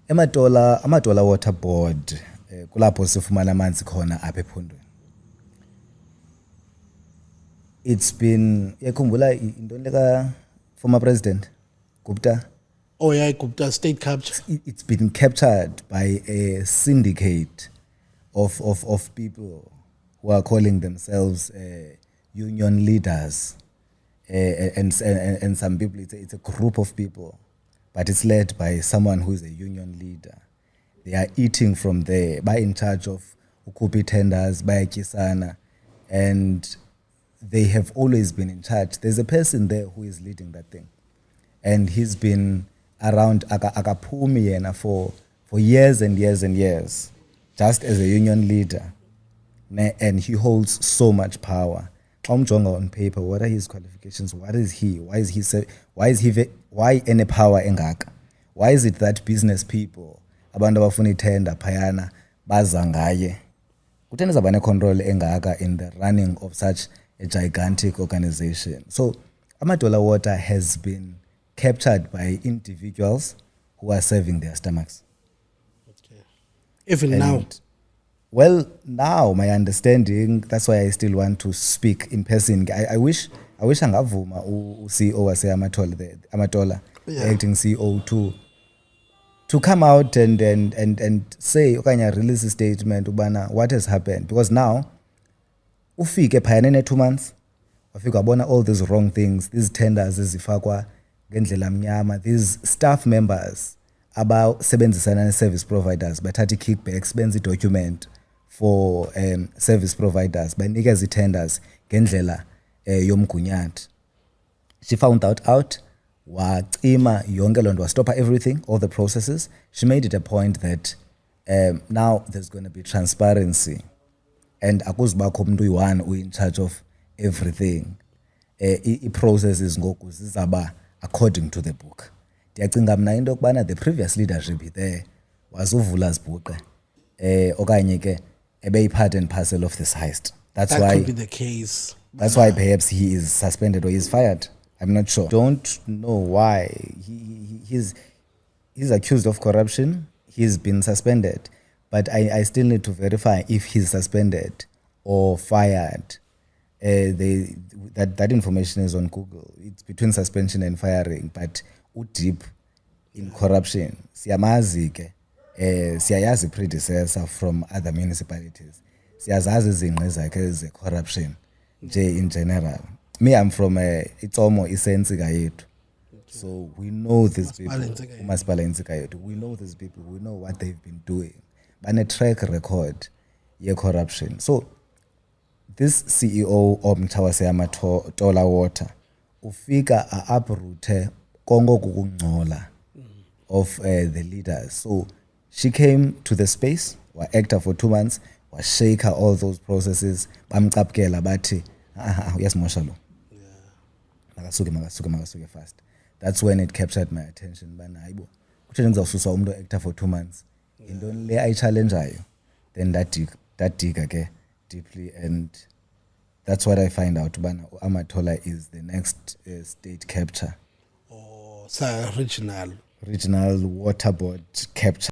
Amatola Water Board kulapho sifumana amanzi khona apha ephondweni. It's been yakhumbula into leka former president Gupta. Oh yeah, Gupta state capture. It's been captured by a syndicate of people who are calling themselves union leaders, and some people it's a group of people, but it's led by someone who is a union leader. They are eating from there, by in charge of ukupi tenders, by Kisana, and they have always been in charge. There's a person there who is leading that thing, and he's been around akaphumi yena for years and years and years, just as a union leader, and he holds so much power. Omjonga on paper, what are his qualifications? What is he? Why any power engaka? Why is it that business people abantu abafuna itender phayana baza ngaye? Kutheni zabane control engaka in the running of such a gigantic organization? So Amatola Water has been captured by individuals who are serving their stomachs. Okay. Even now? Well, now my understanding, that's why I still want to speak in person. I wish angavuma CEO wase Amatola, the acting CEO, to come out and say okanye release a statement ubana what has happened, because now ufike phayana 2 months wafika wabona all these wrong things, these tenders ezifakwa ngendlela mnyama, these staff members abasebenzisana ne-service providers bathatha kickbacks, benza document for service providers, banikeza tenders ngendlela yomgunyathi. She found out wacima yonke lonto, wastoppa everything, all the processes. She made it a point that now there's going to be transparency, and akuzubakho umuntu uyi-one in charge of everything. I-processes ngoku zizaba according to the book. Ndiyacinga mna into yokubana the previous leadership there wazuvula zibhuqe okanye ke ebe part and parcel of this heist. That could be the case. That's why perhaps he is suspended or he's fired. I'm not sure. Don't know why. He's accused of corruption. He's been suspended. But I still need to verify if he's suspended or fired. That information is on Google. It's between suspension and firing, but deep in corruption. Siyamazi ke, siyayazi predecessor from other municipalities. Siyazazi izingqi zakhe ze corruption nje in general. Me, I'm from Itsomo Isensika yethu. So we know these people. Umasipala Insika yethu. We know these people. We know what they've been doing. Bane track record ye corruption. So this CEO of Mtawase Amatola Water ufika uproot kongo kukungcola of the leaders. So she came to the space, wa actor for 2 months, wa shake her all those processes, bamqapkela bathi uyasimosha lo. Makasuke fast. That's when it captured my attention. Bana hayibo. Kutheni ngizawususa umuntu actor for 2 months. Into le I challenge ayo. Then that dig again deeply, and that's what I find out. Bana Amatola is the next state capture. Or regional Water Board capture.